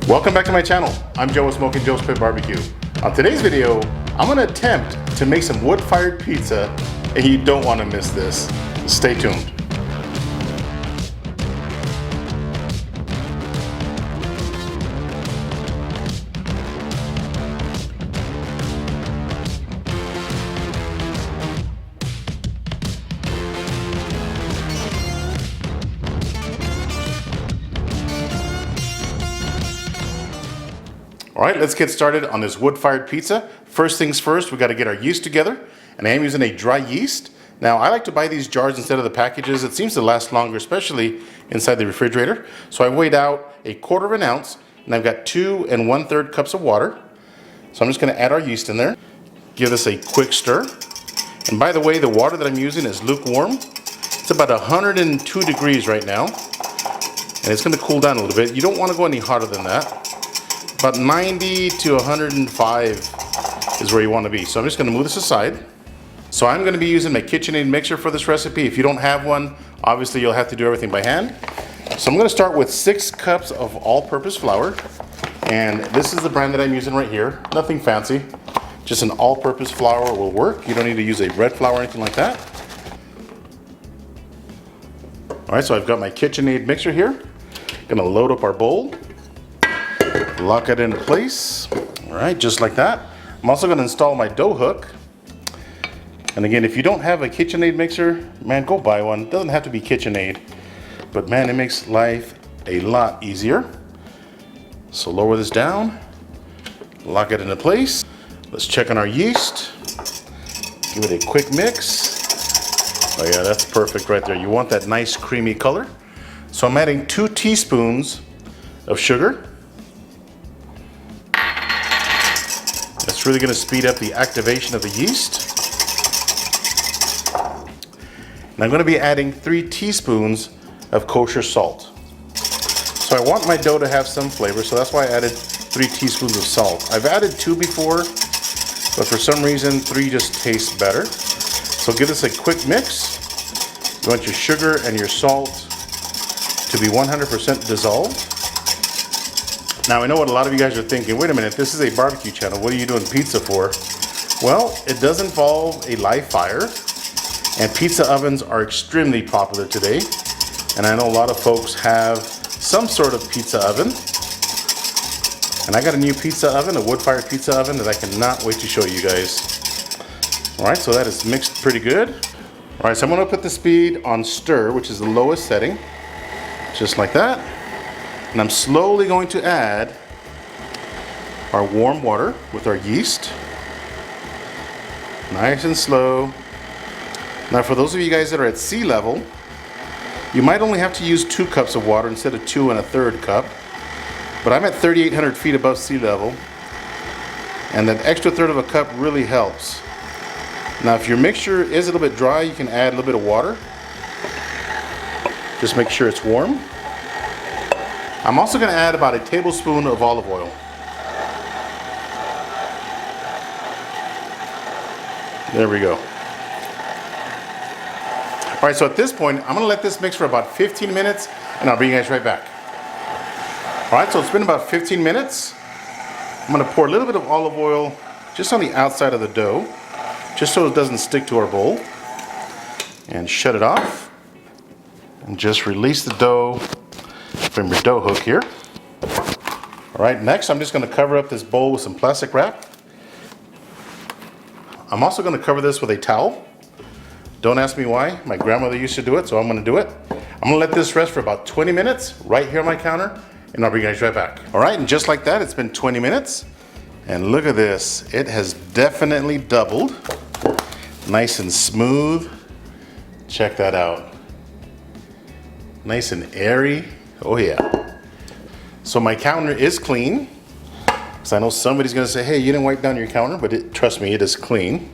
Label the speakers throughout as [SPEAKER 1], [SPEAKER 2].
[SPEAKER 1] Welcome back to my channel. I'm Joe with Smokin Joe's Pit Barbecue. On today's video, I'm gonna attempt to make some wood-fired pizza, and you don't wanna miss this. Stay tuned. All right, let's get started on this wood-fired pizza. First things first, we gotta get our yeast together, and I am using a dry yeast. Now, I like to buy these jars instead of the packages. It seems to last longer, especially inside the refrigerator. So I weighed out a 1/4 ounce, and I've got 2 1/3 cups of water. So I'm just gonna add our yeast in there. Give this a quick stir. And by the way, the water that I'm using is lukewarm. It's about 102 degrees right now, and it's gonna cool down a little bit. You don't wanna go any hotter than that. About 90 to 105 is where you want to be. So I'm just going to move this aside. So I'm going to be using my KitchenAid mixer for this recipe. If you don't have one, obviously you'll have to do everything by hand. So I'm going to start with 6 cups of all-purpose flour. And this is the brand that I'm using right here. Nothing fancy. Just an all-purpose flour will work. You don't need to use a red flour or anything like that. All right, so I've got my KitchenAid mixer here. Going to load up our bowl. Lock it into place. All right, just like that. I'm also going to install my dough hook. And again, if you don't have a KitchenAid mixer, man, go buy one. It doesn't have to be KitchenAid, but man, it makes life a lot easier. So lower this down, lock it into place. Let's check on our yeast. Give it a quick mix. Oh yeah, that's perfect right there. You want that nice creamy color. So I'm adding 2 teaspoons of sugar. It's really going to speed up the activation of the yeast. And I'm going to be adding 3 teaspoons of kosher salt. So I want my dough to have some flavor, so that's why I added 3 teaspoons of salt. I've added 2 before, but for some reason 3 just tastes better. So give this a quick mix. You want your sugar and your salt to be 100% dissolved. Now I know what a lot of you guys are thinking, wait a minute, this is a barbecue channel, what are you doing pizza for? Well, it does involve a live fire, and pizza ovens are extremely popular today. And I know a lot of folks have some sort of pizza oven. And I got a new pizza oven, a wood-fired pizza oven that I cannot wait to show you guys. All right, so that is mixed pretty good. All right, so I'm gonna put the speed on stir, which is the lowest setting, just like that. And I'm slowly going to add our warm water with our yeast. Nice and slow. Now for those of you guys that are at sea level, you might only have to use 2 cups of water instead of 2 1/3 cup. But I'm at 3,800 feet above sea level, and that extra third of a cup really helps. Now if your mixture is a little bit dry, you can add a little bit of water. Just make sure it's warm. I'm also going to add about a tablespoon of olive oil. There we go. All right, so at this point, I'm going to let this mix for about 15 minutes, and I'll bring you guys right back. All right, so it's been about 15 minutes. I'm going to pour a little bit of olive oil just on the outside of the dough, just so it doesn't stick to our bowl. And shut it off. And just release the dough from your dough hook here. All right, next I'm just going to cover up this bowl with some plastic wrap. I'm also going to cover this with a towel. Don't ask me why. My grandmother used to do it, so I'm going to do it. I'm going to let this rest for about 20 minutes right here on my counter, and I'll bring you guys right back. All right, and just like that, it's been 20 minutes. And look at this. It has definitely doubled. Nice and smooth. Check that out. Nice and airy. Oh yeah. So my counter is clean. Because I know somebody's going to say, hey, you didn't wipe down your counter, but trust me, it is clean.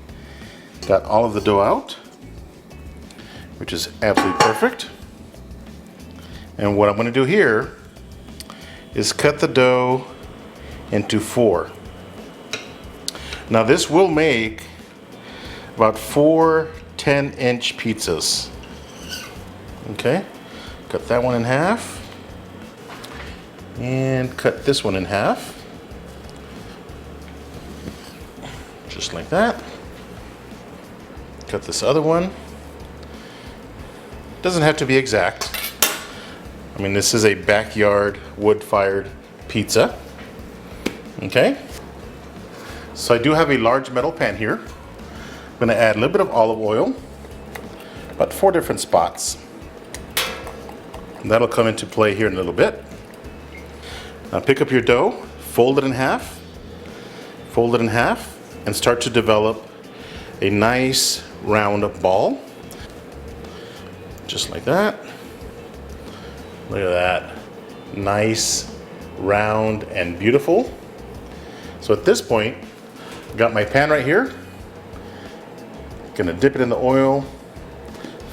[SPEAKER 1] Got all of the dough out, which is absolutely perfect. And what I'm going to do here is cut the dough into 4. Now this will make about 4 10-inch pizzas. Okay, cut that one in half. And cut this one in half. Just like that. Cut this other one. Doesn't have to be exact. I mean, this is a backyard wood-fired pizza. Okay. So I do have a large metal pan here. I'm going to add a little bit of olive oil, about 4 different spots. And that'll come into play here in a little bit. Now pick up your dough, fold it in half, and start to develop a nice round ball. Just like that. Look at that. Nice, round, and beautiful. So at this point, I've got my pan right here. Gonna dip it in the oil,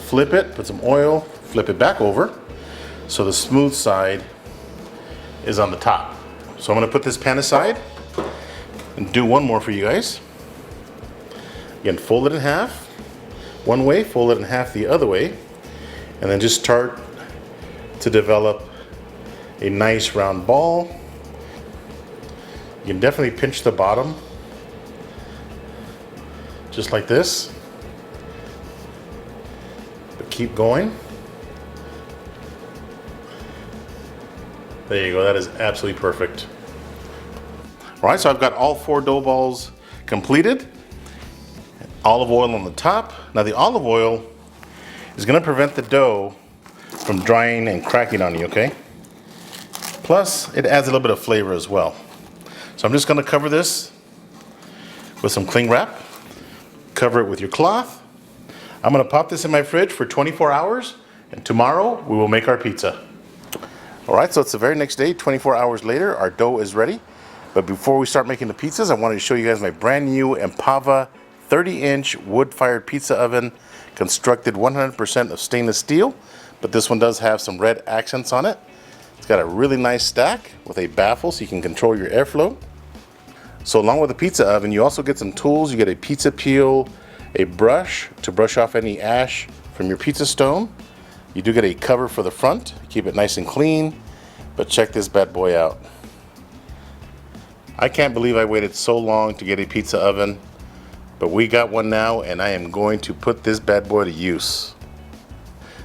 [SPEAKER 1] flip it, put some oil, flip it back over so the smooth side is on the top. So I'm gonna put this pan aside and do one more for you guys. Again, fold it in half one way, fold it in half the other way, and then just start to develop a nice round ball. You can definitely pinch the bottom, just like this, but keep going. There you go, that is absolutely perfect. All right, so I've got all 4 dough balls completed. Olive oil on the top. Now the olive oil is gonna prevent the dough from drying and cracking on you, okay? Plus, it adds a little bit of flavor as well. So I'm just gonna cover this with some cling wrap. Cover it with your cloth. I'm gonna pop this in my fridge for 24 hours, and tomorrow we will make our pizza. All right, so it's the very next day, 24 hours later, our dough is ready. But before we start making the pizzas, I wanted to show you guys my brand new Empava 30-inch wood-fired pizza oven, constructed 100% of stainless steel, but this one does have some red accents on it. It's got a really nice stack with a baffle so you can control your airflow. So along with the pizza oven, you also get some tools. You get a pizza peel, a brush to brush off any ash from your pizza stone. You do get a cover for the front, keep it nice and clean, but check this bad boy out. I can't believe I waited so long to get a pizza oven, but we got one now, and I am going to put this bad boy to use.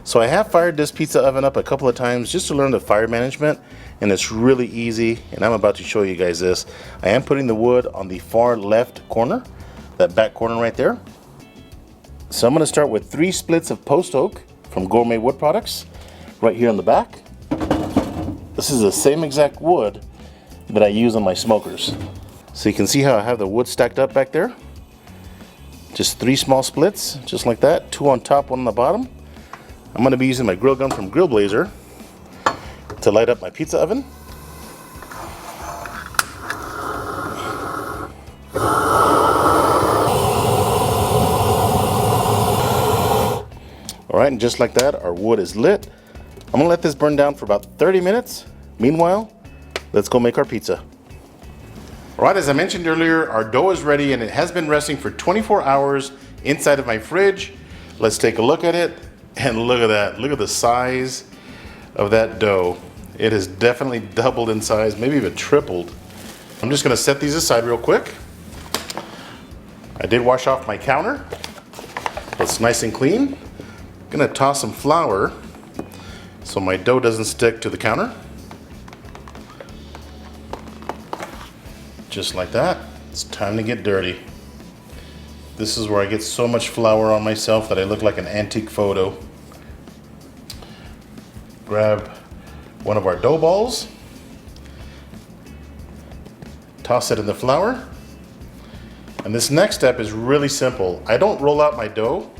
[SPEAKER 1] So I have fired this pizza oven up a couple of times just to learn the fire management, and it's really easy, and I'm about to show you guys this. I am putting the wood on the far left corner, that back corner right there. So I'm going to start with 3 splits of post oak from Gourmet Wood Products right here on the back. This is the same exact wood that I use on my smokers. So you can see how I have the wood stacked up back there. Just 3 small splits, just like that, 2 on top, 1 on the bottom. I'm going to be using my grill gun from Grill Blazer to light up my pizza oven. All right, and just like that, our wood is lit. I'm going to let this burn down for about 30 minutes. Meanwhile, let's go make our pizza. All right, as I mentioned earlier, our dough is ready and it has been resting for 24 hours inside of my fridge. Let's take a look at it, and look at that. Look at the size of that dough. It has definitely doubled in size, maybe even tripled. I'm just gonna set these aside real quick. I did wash off my counter. It's nice and clean. I'm gonna toss some flour so my dough doesn't stick to the counter. Just like that. It's time to get dirty. This is where I get so much flour on myself that I look like an antique photo. Grab one of our dough balls, toss it in the flour, and this next step is really simple. I don't roll out my dough.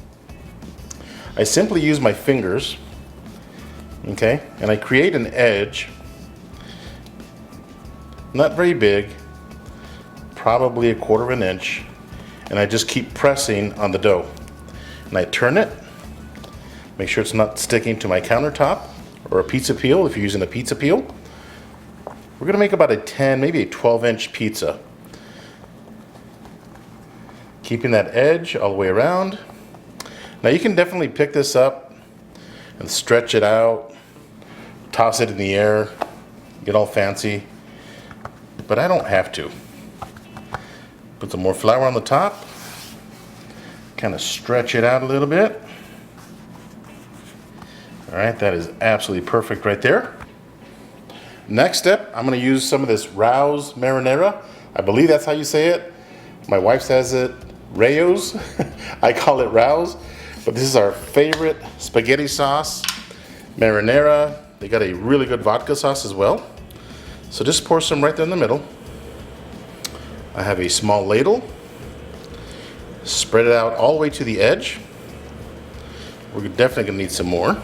[SPEAKER 1] I simply use my fingers, okay, and I create an edge, not very big, probably 1/4 of an inch, and I just keep pressing on the dough. And I turn it, make sure it's not sticking to my countertop or a pizza peel if you're using a pizza peel. We're gonna make about a 10, maybe a 12-inch pizza. Keeping that edge all the way around. Now you can definitely pick this up and stretch it out, toss it in the air. get all fancy, but I don't have to. Put some more flour on the top, kind of stretch it out a little bit. All right, that is absolutely perfect right there. Next step, I'm gonna use some of this Rouse marinara. I believe that's how you say it. My wife says it Rayos. I call it Rouse, but this is our favorite spaghetti sauce, marinara. They got a really good vodka sauce as well. So just pour some right there in the middle. I have a small ladle. Spread it out all the way to the edge. We're definitely gonna need some more.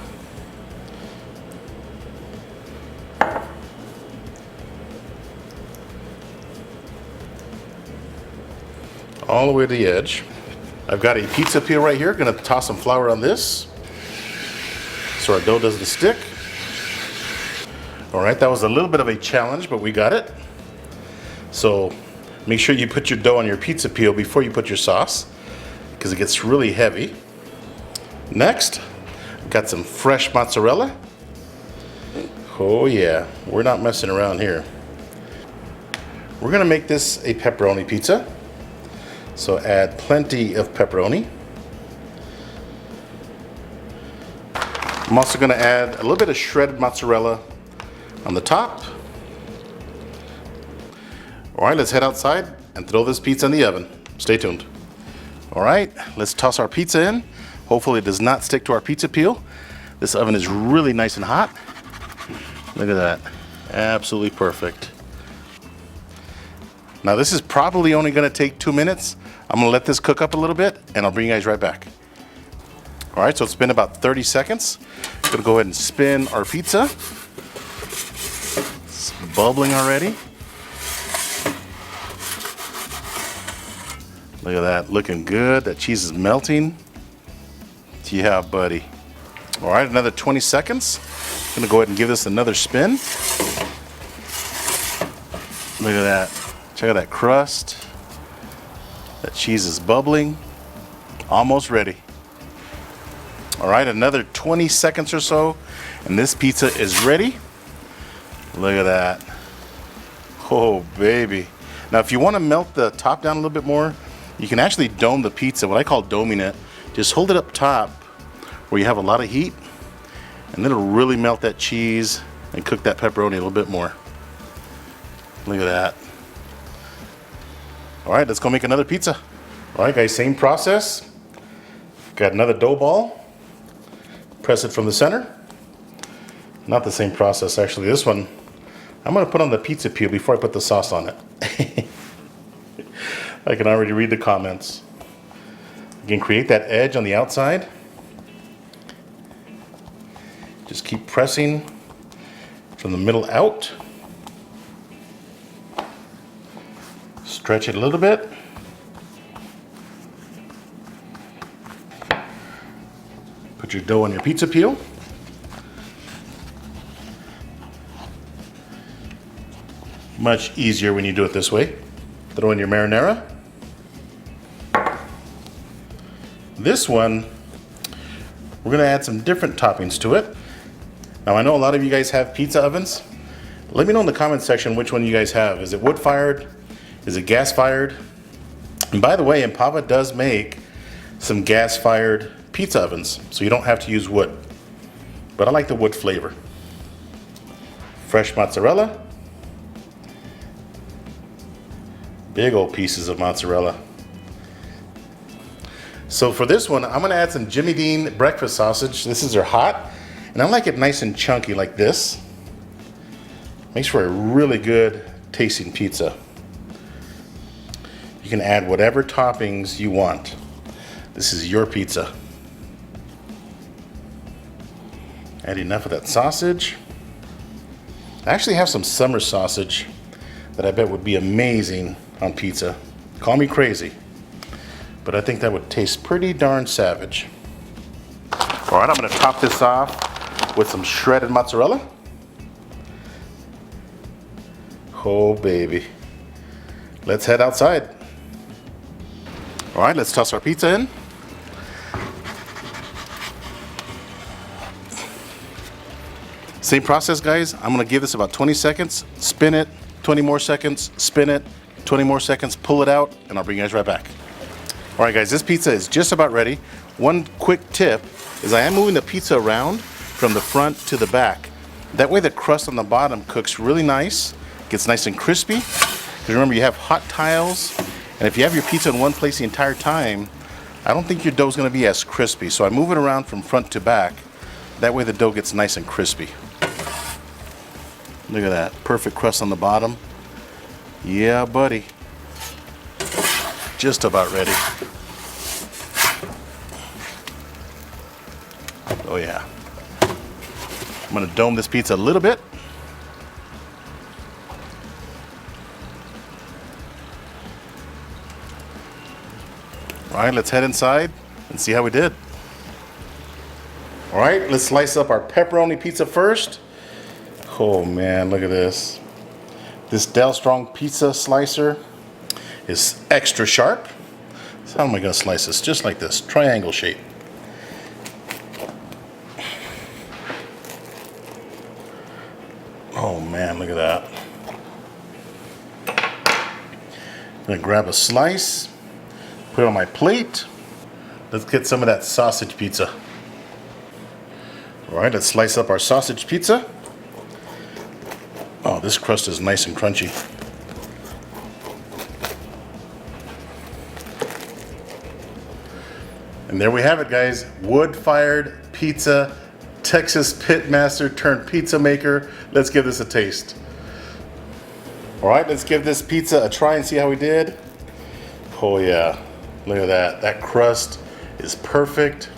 [SPEAKER 1] All the way to the edge. I've got a pizza peel right here. Gonna toss some flour on this so our dough doesn't stick. All right, that was a little bit of a challenge, but we got it. So make sure you put your dough on your pizza peel before you put your sauce, because it gets really heavy. Next, I've got some fresh mozzarella. Oh yeah, we're not messing around here. We're gonna make this a pepperoni pizza. So add plenty of pepperoni. I'm also gonna add a little bit of shredded mozzarella on the top. All right, let's head outside and throw this pizza in the oven. Stay tuned. All right, let's toss our pizza in. Hopefully it does not stick to our pizza peel. This oven is really nice and hot. Look at that, absolutely perfect. Now this is probably only gonna take 2 minutes. I'm gonna let this cook up a little bit and I'll bring you guys right back. All right, so it's been about 30 seconds. I'm gonna go ahead and spin our pizza. It's bubbling already. Look at that, looking good. That cheese is melting. Yeah, buddy. All right, another 20 seconds. I'm gonna go ahead and give this another spin. Look at that. Check out that crust. That cheese is bubbling. Almost ready. All right, another 20 seconds or so, and this pizza is ready. Look at that. Oh, baby. Now, if you want to melt the top down a little bit more, you can actually dome the pizza, what I call doming it. Just hold it up top where you have a lot of heat, and it'll really melt that cheese and cook that pepperoni a little bit more. Look at that. All right, let's go make another pizza. All right, guys, same process. Got another dough ball. Press it from the center. Not the same process, actually. This one, I'm gonna put on the pizza peel before I put the sauce on it. I can already read the comments. You can create that edge on the outside. Just keep pressing from the middle out. Stretch it a little bit. Put your dough on your pizza peel. Much easier when you do it this way. Throw in your marinara. This one, we're gonna add some different toppings to it. Now I know a lot of you guys have pizza ovens. Let me know in the comment section which one you guys have. Is it wood fired? Is it gas fired? And by the way, Empava does make some gas fired pizza ovens, so you don't have to use wood. But I like the wood flavor. Fresh mozzarella. Big old pieces of mozzarella. So for this one, I'm gonna add some Jimmy Dean breakfast sausage. This is their hot, and I like it nice and chunky like this. Makes for a really good tasting pizza. You can add whatever toppings you want. This is your pizza. Add enough of that sausage. I actually have some summer sausage that I bet would be amazing on pizza. Call me crazy, but I think that would taste pretty darn savage. All right, I'm gonna top this off with some shredded mozzarella. Oh, baby. Let's head outside. All right, let's toss our pizza in. Same process, guys. I'm gonna give this about 20 seconds, spin it, 20 more seconds, spin it, 20 more seconds, pull it out, and I'll bring you guys right back. All right, guys, this pizza is just about ready. One quick tip is I am moving the pizza around from the front to the back. That way the crust on the bottom cooks really nice, gets nice and crispy. Because remember, you have hot tiles, and if you have your pizza in one place the entire time, I don't think your dough is gonna be as crispy. So I move it around from front to back. That way the dough gets nice and crispy. Look at that, perfect crust on the bottom. Yeah, buddy. Just about ready. Oh yeah. I'm gonna dome this pizza a little bit. All right, let's head inside and see how we did. All right, let's slice up our pepperoni pizza first. Oh man, look at this. This Del Strong pizza slicer is extra sharp. So how am I gonna slice this? Just like this, triangle shape. Oh man, look at that. I'm gonna grab a slice, put it on my plate. Let's get some of that sausage pizza. All right, let's slice up our sausage pizza. Oh, this crust is nice and crunchy. And there we have it, guys. Wood-fired pizza, Texas pitmaster turned pizza maker. Let's give this a taste. All right, let's give this pizza a try and see how we did. Oh yeah, look at that. That crust is perfect.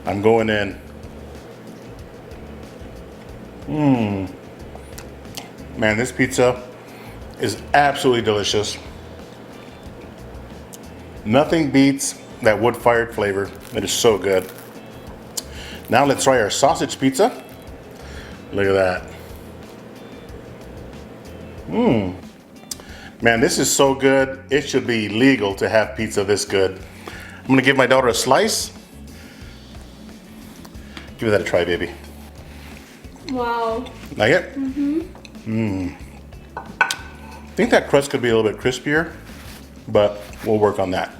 [SPEAKER 1] I'm going in. Man, this pizza is absolutely delicious. Nothing beats that wood-fired flavor. It is so good. Now let's try our sausage pizza. Look at that. Man, this is so good. It should be legal to have pizza this good. I'm gonna give my daughter a slice. Give that a try, baby.
[SPEAKER 2] Wow.
[SPEAKER 1] Like it? I think that crust could be a little bit crispier, but we'll work on that.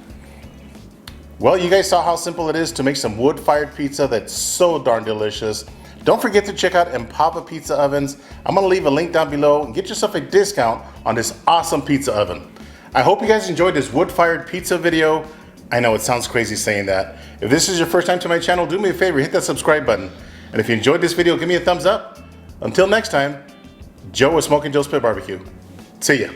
[SPEAKER 1] Well, you guys saw how simple it is to make some wood-fired pizza that's so darn delicious. Don't forget to check out Empavo Pizza Ovens. I'm gonna leave a link down below and get yourself a discount on this awesome pizza oven. I hope you guys enjoyed this wood-fired pizza video. I know it sounds crazy saying that. If this is your first time to my channel, do me a favor, hit that subscribe button. And if you enjoyed this video, give me a thumbs up. Until next time, Joe with Smokin' Joe's Pit BBQ. See ya.